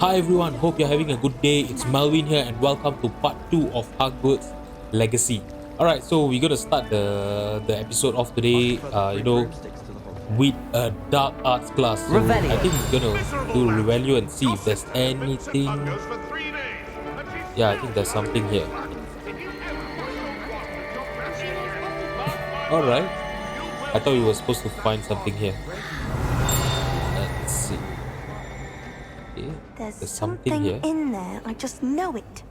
Hi everyone, hope you're having a good day. It's Melvin here and welcome to part 2 of Hogwarts Legacy. Alright, so we're gonna start the episode of today, with a dark arts class. So I think we're gonna do Revelio and see if there's anything. Yeah, I think there's something here. Alright. I thought we were supposed to find something here. Let's see. Okay, there's something here. In there, I just know it.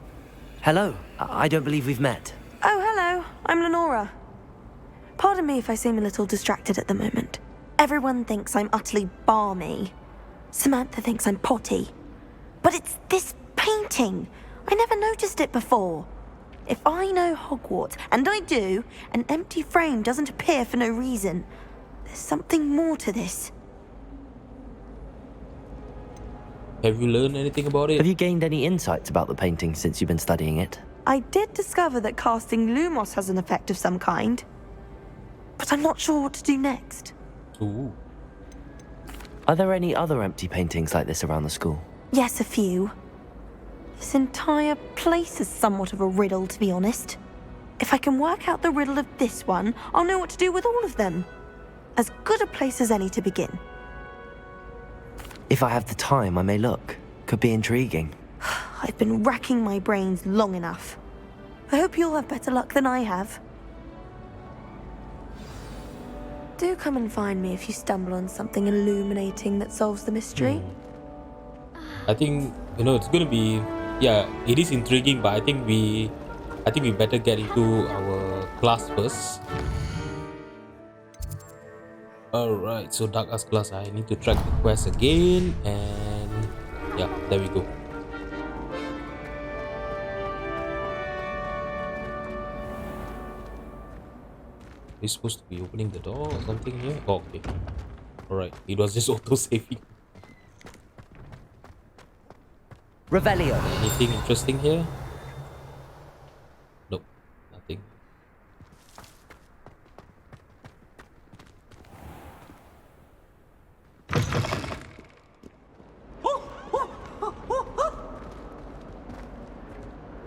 Hello, I don't believe we've met. Oh, hello, I'm Lenora. Pardon me if I seem a little distracted at the moment. Everyone thinks I'm utterly balmy. Samantha thinks I'm potty. But it's this painting. I never noticed it before. If I know Hogwarts, and I do, an empty frame doesn't appear for no reason. There's something more to this. Have you learned anything about it? Have you gained any insights about the painting since you've been studying it? I did discover that casting Lumos has an effect of some kind. But I'm not sure what to do next. Ooh. Are there any other empty paintings like this around the school? Yes, a few. This entire place is somewhat of a riddle, to be honest. If I can work out the riddle of this one, I'll know what to do with all of them. As good a place as any to begin. If I have the time, I may look. Could be intriguing. I've been racking my brains long enough. I hope you'll have better luck than I have. Do come and find me if you stumble on something illuminating that solves the mystery. I think, it's gonna be, yeah, it is intriguing, but I think we better get into our class first. Alright, so Dark Arts class, I need to track the quest again, and yeah, there we go. We're supposed to be opening the door or something here? Oh, okay. Alright, it was just auto-saving. Revelio. Anything interesting here? Nope, nothing.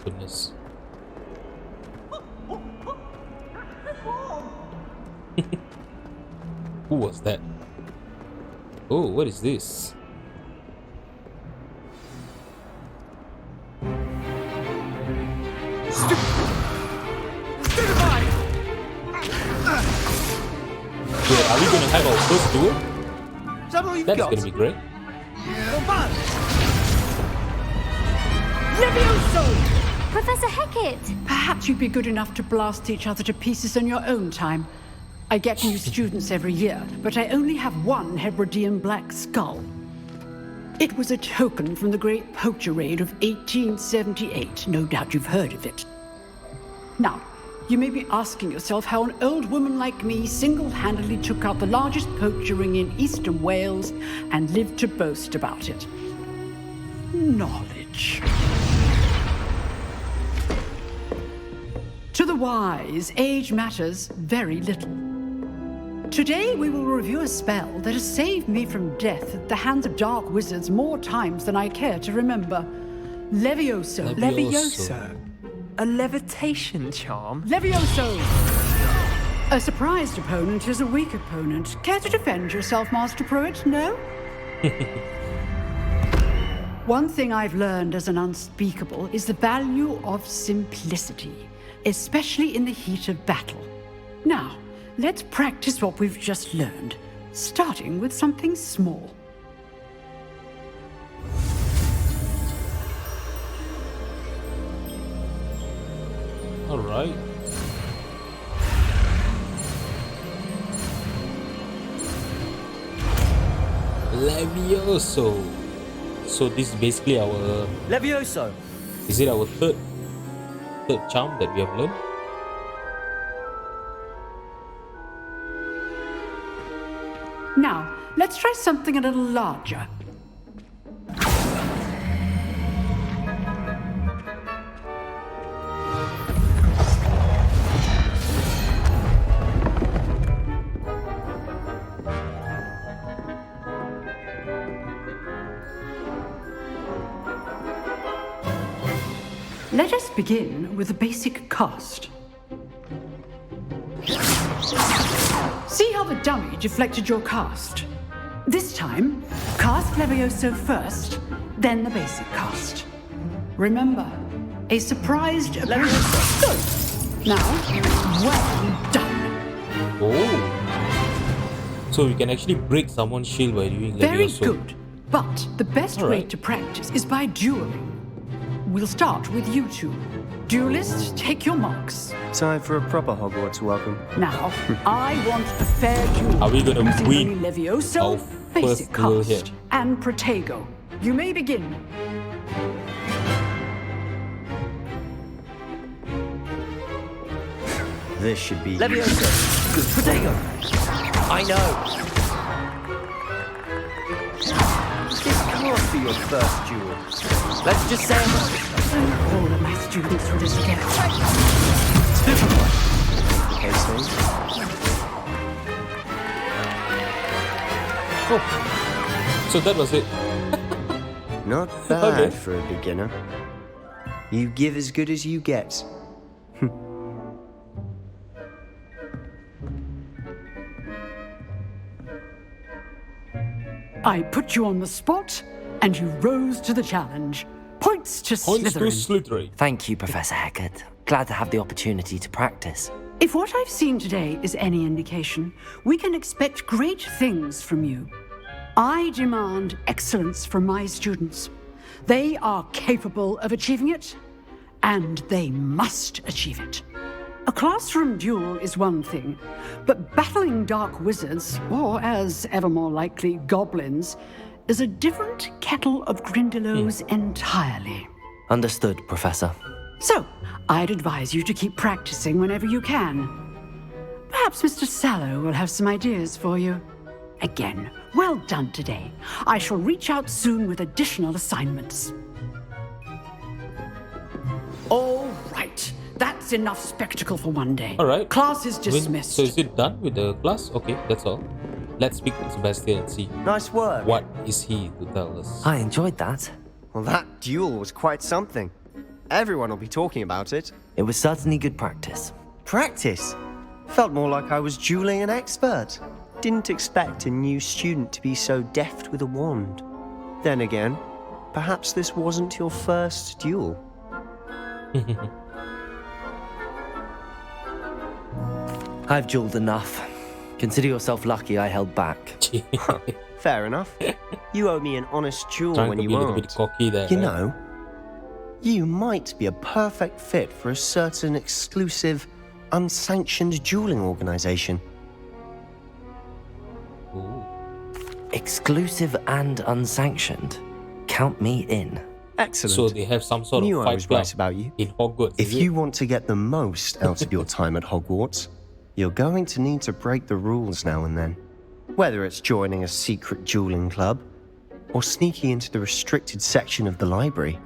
Goodness. Who was that? Oh, what is this? Wait, are we gonna have our first duel? That's gonna be great. Professor Hecat! Perhaps you'd be good enough to blast each other to pieces in your own time. I get new students every year, but I only have one Hebridean black skull. It was a token from the Great Poacher Raid of 1878. No doubt you've heard of it. Now, you may be asking yourself how an old woman like me single-handedly took out the largest poacher ring in eastern Wales and lived to boast about it. Knowledge. To the wise, age matters very little. Today we will review a spell that has saved me from death at the hands of dark wizards more times than I care to remember. Levioso. Levioso. A levitation charm? Levioso! A surprised opponent is a weak opponent. Care to defend yourself, Master Pruitt? No? One thing I've learned as an unspeakable is the value of simplicity, especially in the heat of battle. Now, let's practice what we've just learned, starting with something small. Alright. Levioso. So this is basically our... Levioso! Is it our third charm that we have learned? Now, let's try something a little larger. Let us begin with the basic cast. See how the dummy deflected your cast? This time, cast Levioso first, then the basic cast. Remember, a surprised appearance. Good. Now, well done. Oh. So you can actually break someone's shield by doing Very Levioso. good. But the best way Alright. to practice is by dueling. We'll start with you two. Duelists, take your marks. Time for a proper Hogwarts welcome. Now, I want a fair duel. Are we gonna using win only Levioso, our basic first duel cast, here? and Protego. You may begin. This should be Leviosa! Good Protego! I know! This can't be your first duel. Let's just say All of my students will just get Okay, so Oh. So that was it. not bad Okay. for a beginner. You give as good as you get. I put you on the spot, and you rose to the challenge. Points to Points to Slytherin. Slytherin. Thank you, Professor Hecat. Glad to have the opportunity to practice. If what I've seen today is any indication, we can expect great things from you. I demand excellence from my students. They are capable of achieving it, and they must achieve it. A classroom duel is one thing, but battling dark wizards, or as ever more likely, goblins, is a different kettle of Grindylows entirely. Understood, Professor. So, I'd advise you to keep practicing whenever you can. Perhaps Mr. Sallow will have some ideas for you. Again, well done today. I shall reach out soon with additional assignments. All right. That's enough spectacle for one day. All right. Class is dismissed. So is it done with the class? Okay, that's all. Let's speak to Sebastian and see Nice work. what is he to tell us. I enjoyed that. Well, that duel was quite something. Everyone will be talking about it. It was certainly good practice. Practice. Felt more like I was dueling an expert. Didn't expect a new student to be so deft with a wand. Then again, perhaps this wasn't your first duel. I've dueled enough. Consider yourself lucky I held back. Fair enough. You owe me an honest duel Trying when to you be a little aren't. bit cocky there. You right? know, you might be a perfect fit for a certain exclusive, unsanctioned dueling organization. Ooh. Exclusive and unsanctioned. Count me in. Excellent. So they have some sort Knew of I fight was club right about you. in Hogwarts. If is it? you want to get the most out of your time at Hogwarts, you're going to need to break the rules now and then. Whether it's joining a secret dueling club or sneaking into the restricted section of the library,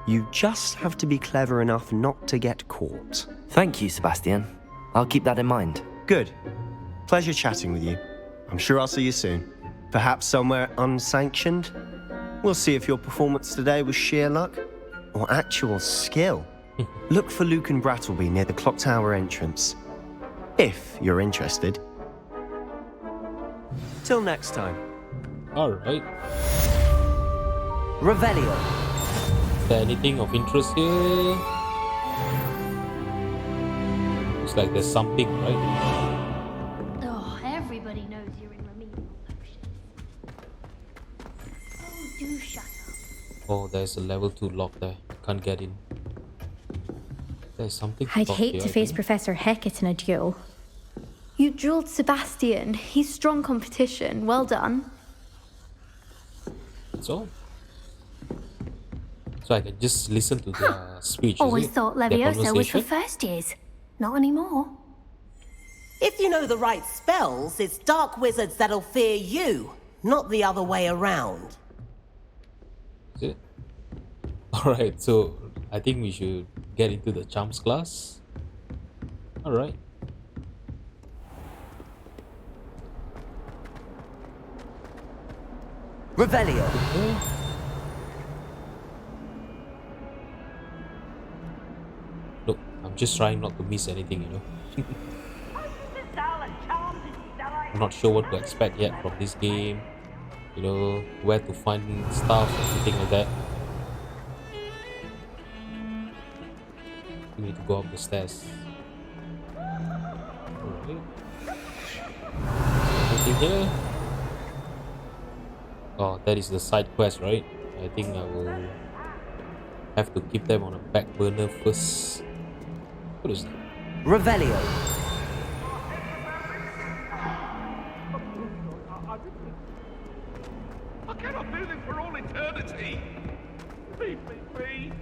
you just have to be clever enough not to get caught. Thank you, Sebastian. I'll keep that in mind. Good. Pleasure chatting with you. I'm sure I'll see you soon. Perhaps somewhere unsanctioned? We'll see if your performance today was sheer luck or actual skill. Look for Luke and Brattleby near the clock tower entrance. If you're interested. Till next time. Alright. Revelio. Is there anything of interest here? Looks like there's something, right? Oh, everybody knows you're in remedial potions. Oh, do shut up. Oh, there's a level 2 lock there. Can't get in. There's something. I'd talk hate here, to I face think. Professor Hecat in a duel. You dueled Sebastian. He's strong competition. Well done. That's all. So I can just listen to their speech. Always is it? thought Their Leviosa was for conversation? first years. Not anymore. If you know the right spells, it's dark wizards that'll fear you, not the other way around. Is it? Alright, so I think we should get into the charms class. Alright. Revelio. Okay. Look, I'm just trying not to miss anything, you know. I'm not sure what to expect yet from this game. You know, where to find stuff, everything like that. We need to go up the stairs. Alright. Anything here? Oh, that is the side quest, right? I think I will have to keep them on a back burner first. What is that? Revelio. I cannot do this for all eternity. Leave me be.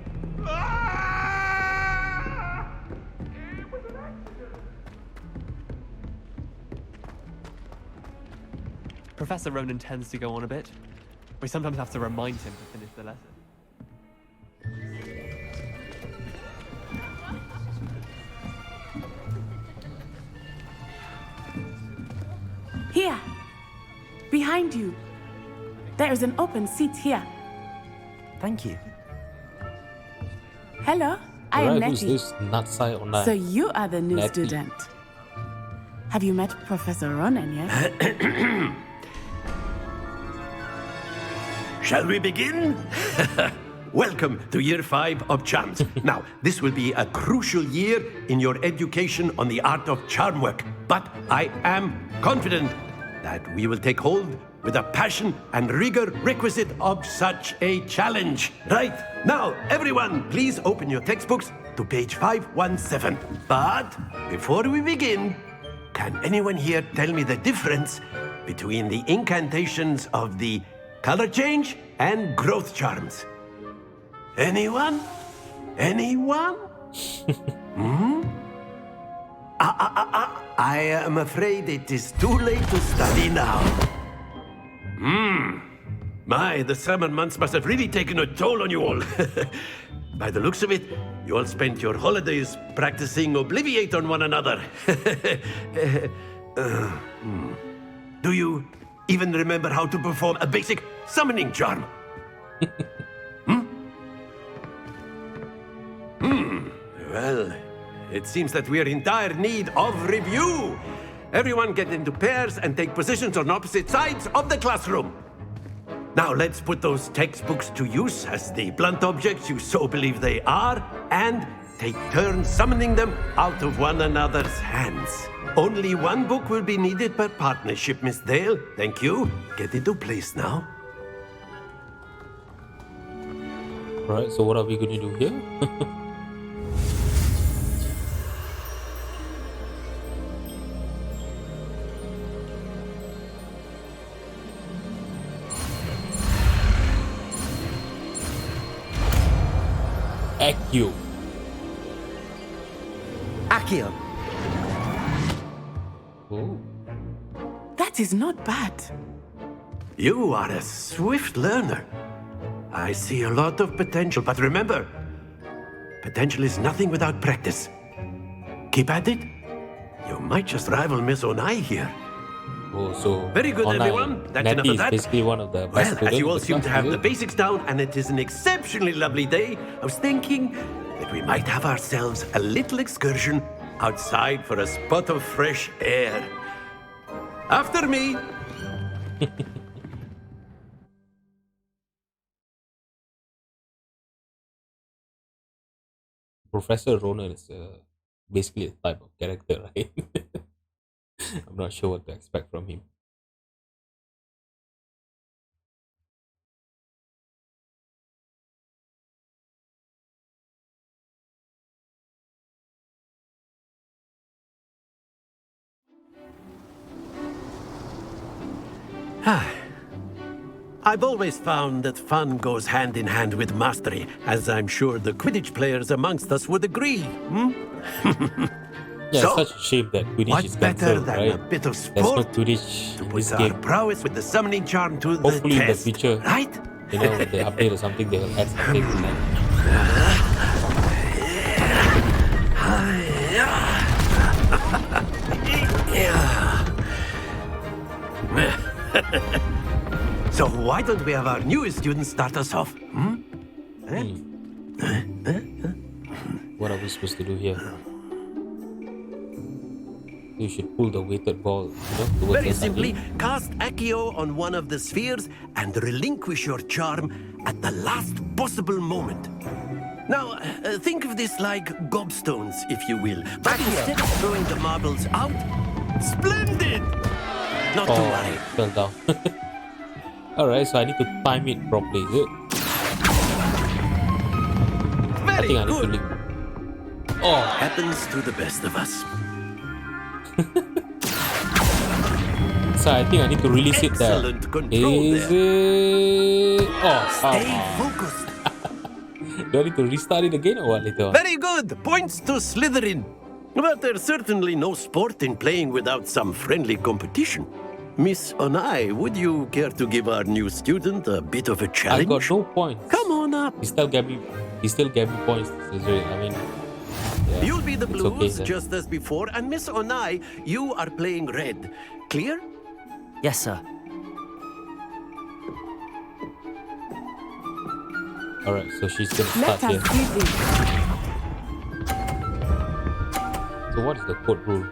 Ah! It was an accident. Professor Ronan tends to go on a bit. We sometimes have to remind him to finish the lesson. Here, behind you. There is an open seat here. Thank you. Hello, I am Alright, who's Nettie. this nutside online? So you are the new Nettie. student. Have you met Professor Ronan yet? Shall we begin? Welcome to year 5 of charms. Now, this will be a crucial year in your education on the art of charm work, but I am confident that we will take hold with the passion and rigor requisite of such a challenge. Right, now, everyone, please open your textbooks to page 517. But before we begin, can anyone here tell me the difference between the incantations of the color change and growth charms? Anyone? Anyone? I am afraid it is too late to study now. My, the summer months must have really taken a toll on you all. By the looks of it, you all spent your holidays practicing Obliviate on one another. Do you even remember how to perform a basic summoning charm? Well, it seems that we are in dire need of review. Everyone get into pairs and take positions on opposite sides of the classroom. Now let's put those textbooks to use as the blunt objects you so believe they are, and take turns summoning them out of one another's hands. Only one book will be needed per partnership, Miss Dale. Thank you. Get into place now. Alright, so what are we gonna do here? Accio. Accio. Oh. That is not bad. You are a swift learner. I see a lot of potential, but remember, potential is nothing without practice. Keep at it. You might just rival Miss Onai here. Oh, so Very good, Onai, everyone. That's enough Nettie of is that. basically one of the best Well, as students you all in the seem to class, have is the it? basics down, and it is an exceptionally lovely day, I was thinking that we might have ourselves a little excursion outside for a spot of fresh air. After me. Professor Ronan is basically a type of character, right? I'm not sure what to expect from him. I've always found that fun goes hand in hand with mastery, as I'm sure the Quidditch players amongst us would agree. Yeah, So, it's such a shame that Quidditch what is better cancelled, than right? a bit of There's no sport Quidditch to in put this our game. prowess with the summoning charm to Hopefully the in the test, future, right? you know, when they update or something, they will add something to that. So why don't we have our newest student start us off? What What are we supposed to do here? You should pull the weighted ball, towards Very the simply, target. cast Accio on one of the spheres and relinquish your charm at the last possible moment. Now, think of this like gobstones, if you will. But instead of throwing the marbles out, splendid! Not to worry. Fell down. Alright, so I need to time it properly, is it? I think I need to leave. Oh! Happens to the best of us. So I think I need to release it there. Excellent control Is there. it? Oh, Stay focused. do I need to restart it again or what later on? Very good. Points to Slytherin. But there's certainly no sport in playing without some friendly competition. Miss Onai, would you care to give our new student a bit of a I challenge? got no points. Come on up. He still gave me points. I mean, yeah, You'll be the it's blues okay then. just as before, and Miss Onai, you are playing red. Clear? Yes, sir. Alright, so she's gonna Let start here. us see this. So what is the code rule?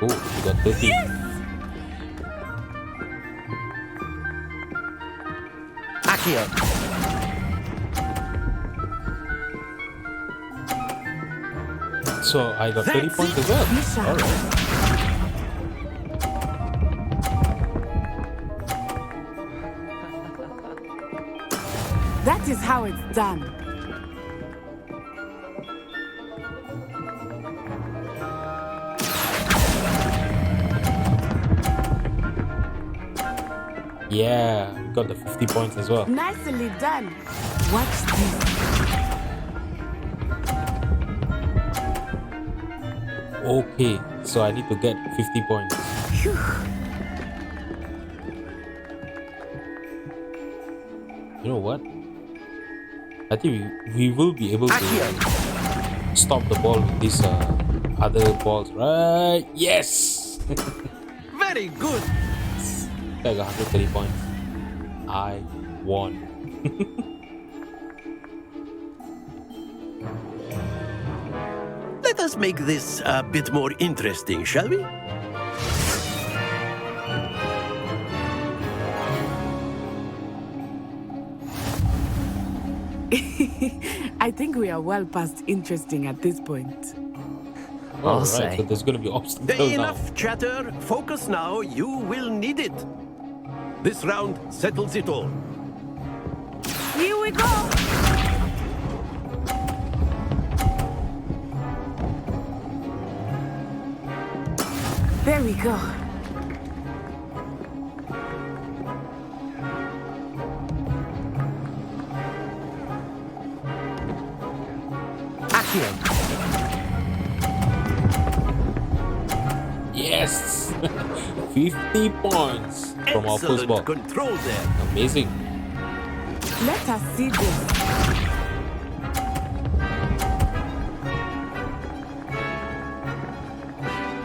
Oh, she got 30. Yes! Accio. So I got 30 points as well. Alright. That is how it's done. Yeah, we got the 50 points as well. Nicely done. Watch this. Okay, so I need to get 50 points. Phew. You know what? I think we will be able to stop the ball with these other balls, right? Yes! Very good. I got 130 points. I won. Let us make this a bit more interesting, shall we? I think we are well past interesting at this point. Alright, so there's gonna be obstacles now. Enough chatter. Focus now. You will need it. This round settles it all. Here we go! There we go. Accio. Yes! 50 points from our first ball. Control there. Amazing. Let us see this.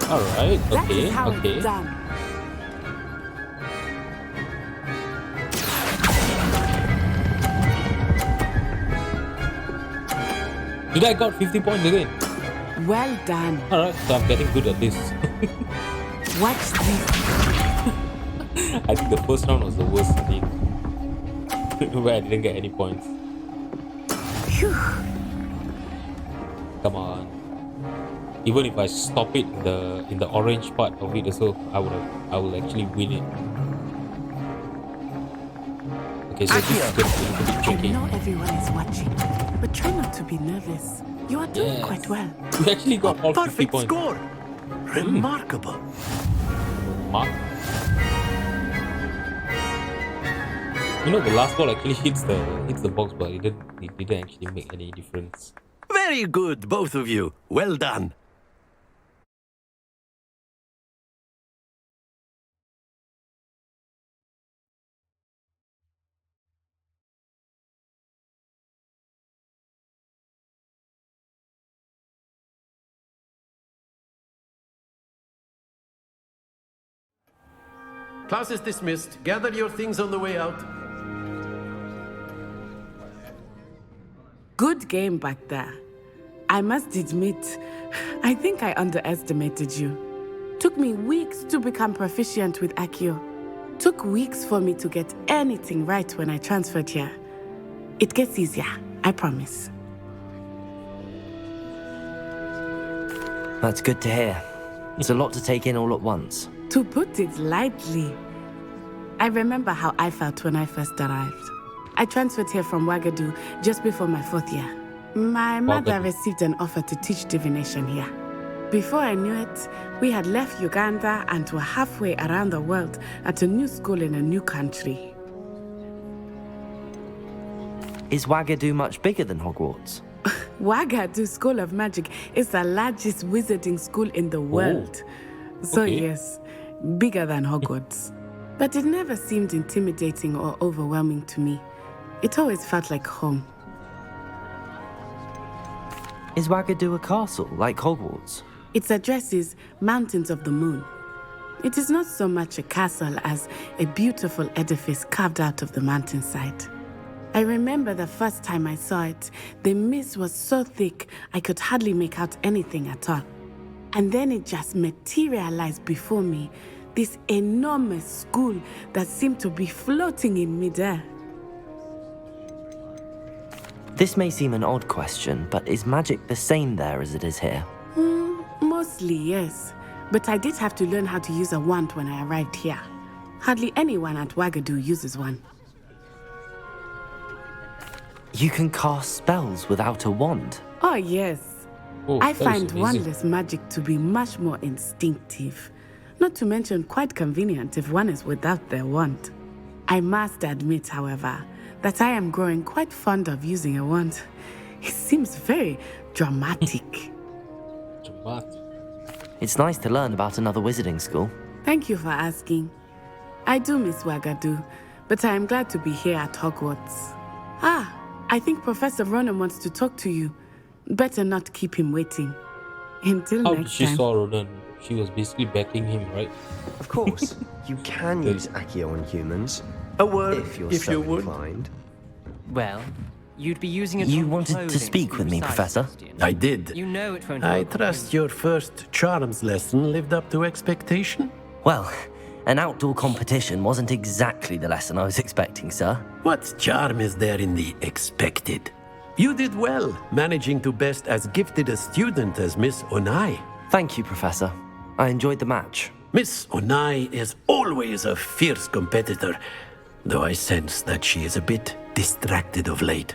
Alright, That okay, is how okay. it's done. Did I got 50 points again? Well done. Alright, so I'm getting good at this. Watch this. I think the first round was the worst, I think. Where I didn't get any points. Phew. Come on. Even if I stop it in the orange part of it also, I will actually win it. Okay, so this is going to be a little bit I tricky. know everyone is watching, but try not to be nervous. You are doing Yes. quite well. We actually got all 50 Perfect points. score. Remarkable. Mark. You know, the last ball actually hits the box, but it didn't actually make any difference. Very good, both of you. Well done. Class is dismissed. Gather your things on the way out. Good game back there. I must admit, I think I underestimated you. Took me weeks to become proficient with Accio. Took weeks for me to get anything right when I transferred here. It gets easier, I promise. That's good to hear. It's a lot to take in all at once. To put it lightly, I remember how I felt when I first arrived. I transferred here from Wagadu just before my 4th year. My mother received an offer to teach divination here. Before I knew it, we had left Uganda and were halfway around the world at a new school in a new country. Is Wagadu much bigger than Hogwarts? Wagadu School of Magic is the largest wizarding school in the world. So okay. yes, bigger than Hogwarts. But it never seemed intimidating or overwhelming to me. It always felt like home. Is Wagadu a castle, like Hogwarts? Its address is Mountains of the Moon. It is not so much a castle as a beautiful edifice carved out of the mountainside. I remember the first time I saw it, the mist was so thick I could hardly make out anything at all. And then it just materialized before me, this enormous school that seemed to be floating in midair. This may seem an odd question, but is magic the same there as it is here? Mostly, yes. But I did have to learn how to use a wand when I arrived here. Hardly anyone at Wagadu uses one. You can cast spells without a wand? Oh, yes. Oh, I that is find amazing. wandless magic to be much more instinctive. Not to mention quite convenient if one is without their wand. I must admit, however, that I am growing quite fond of using a wand. It seems very dramatic. Dramatic. It's nice to learn about another wizarding school. Thank you for asking. I do miss Wagadu, but I am glad to be here at Hogwarts. I think Professor Ronan wants to talk to you. Better not keep him waiting. Until How did next she time. saw Ronan? She was basically backing him, right? Of course, you can use Accio on humans. A word, If you're if so you would. inclined. Well, you'd be using it You on wanted to clothing speak with me, precise, Professor? Sebastian. I did. You know it won't I work. trust your first charms lesson lived up to expectation. Well, an outdoor competition wasn't exactly the lesson I was expecting, sir. What charm is there in the expected? You did well, managing to best as gifted a student as Miss Onai. Thank you, Professor. I enjoyed the match. Miss Onai is always a fierce competitor, though I sense that she is a bit distracted of late.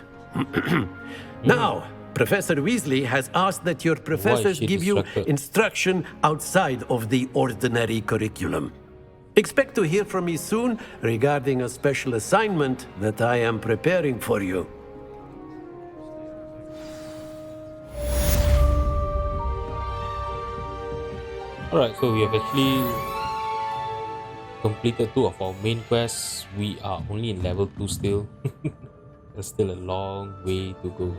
Now, Professor Weasley has asked that your professors she give you distracted? instruction outside of the ordinary curriculum. Expect to hear from me soon regarding a special assignment that I am preparing for you. Alright, so we have actually completed 2 of our main quests. We are only in level 2 still. There's still a long way to go.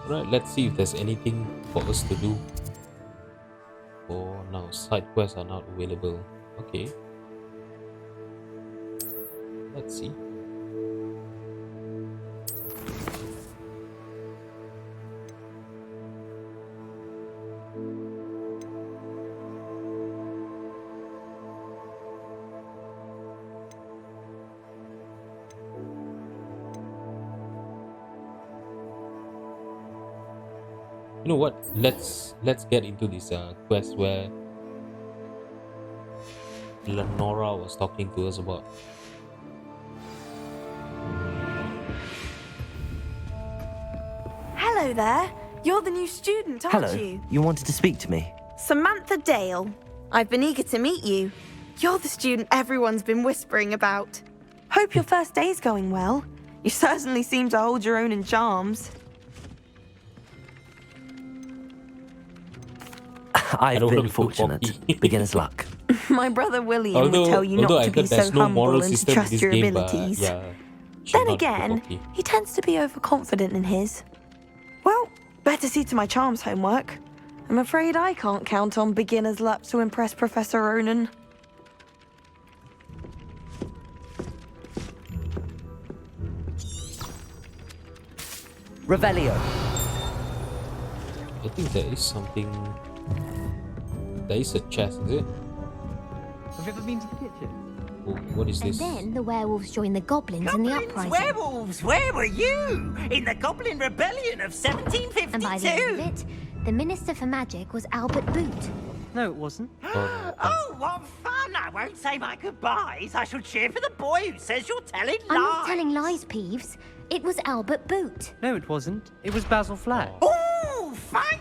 Alright, let's see if there's anything for us to do. For now, side quests are not available. Okay. Let's see. You know what? Let's get into this quest where Lenora was talking to us about. Hello there. You're the new student, aren't Hello. you? You wanted to speak to me? Samantha Dale. I've been eager to meet you. You're the student everyone's been whispering about. Hope your first day's going well. You certainly seem to hold your own in charms. I've don't been look too fortunate. cocky. Beginner's luck. My brother William would tell you not I to be heard there's so no humble moral and to system in trust this your game, but abilities. yeah. should Then not be too again, cocky. he tends to be overconfident in his. Well, better see to my charms homework. I'm afraid I can't count on beginner's luck to impress Professor Ronan. Revelio. I think there is something. There is a chest, is it? Have you ever been to the kitchen? Oh, what is And this? then the werewolves joined the goblins in the uprising. Werewolves, where were you? In the Goblin Rebellion of 1752. And by the end of it, the Minister for Magic was Albert Boot. No, it wasn't. Oh, what fun! I won't say my goodbyes. I shall cheer for the boy who says you're telling lies. I'm not telling lies, Peeves. It was Albert Boot. No, it wasn't. It was Basil Flack. Oh, fight!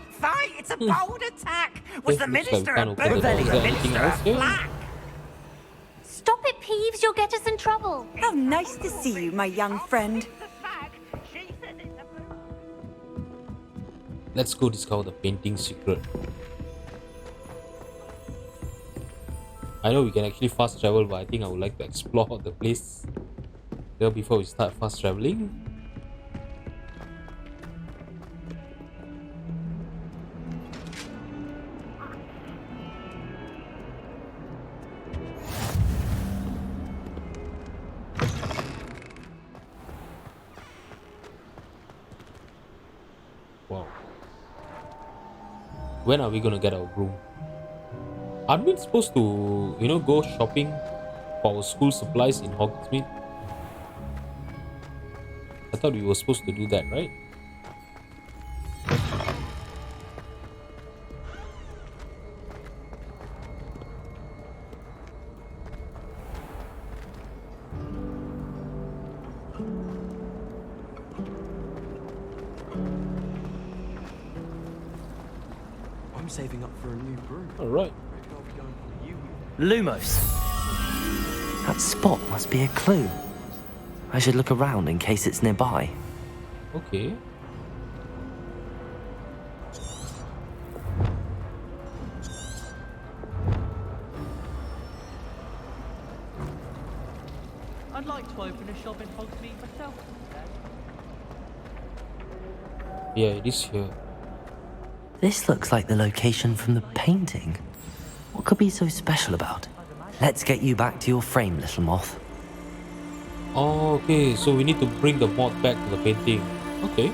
It's a bold attack. Was the Looks like we Minister can't a open the boot? door. Is The there anything Minister a else here? flack? Stop it, Peeves. You'll get us in trouble. How nice to see you, my young friend. Let's go discover the painting secret. I know we can actually fast travel, but I think I would like to explore the place before we start fast traveling. Wow. When are we gonna get our room? Aren't we supposed to, go shopping for our school supplies in Hogwarts? I thought we were supposed to do that, right? I'm saving up for a new broom. All right. Lumos. That spot must be a clue. I should look around in case it's nearby. Okay. I'd like to open a shop in Hogsmeade myself. Yeah, it is here. This looks like the location from the painting. What could be so special about it? Let's get you back to your frame, little moth. Oh, okay, so we need to bring the moth back to the painting. Okay.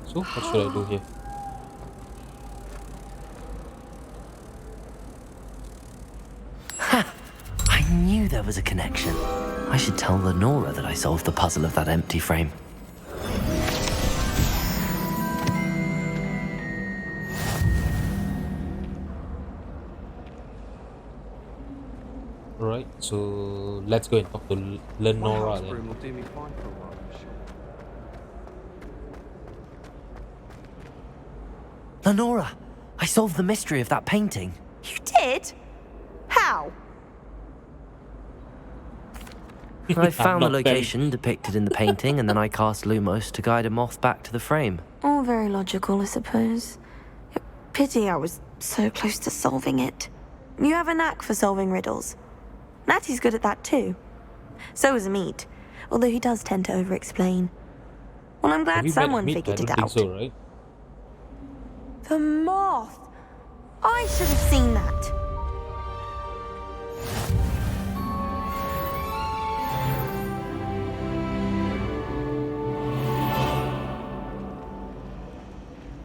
So, what should I do here? Ha! I knew there was a connection. I should tell Lenora that I solved the puzzle of that empty frame. Alright, so let's go and talk to Lenora then. Room will do me fine for a while, I'm sure. Lenora! I solved the mystery of that painting. You did? How? I found the not very- location depicted in the painting, and then I cast Lumos to guide a moth back to the frame. All very logical, I suppose. Pity I was so close to solving it. You have a knack for solving riddles. Natty's good at that too. So is Amit, although he does tend to over-explain. Well, I'm Have glad you met someone Amit? figured I it don't out. think so, right? The moth! I should have seen that.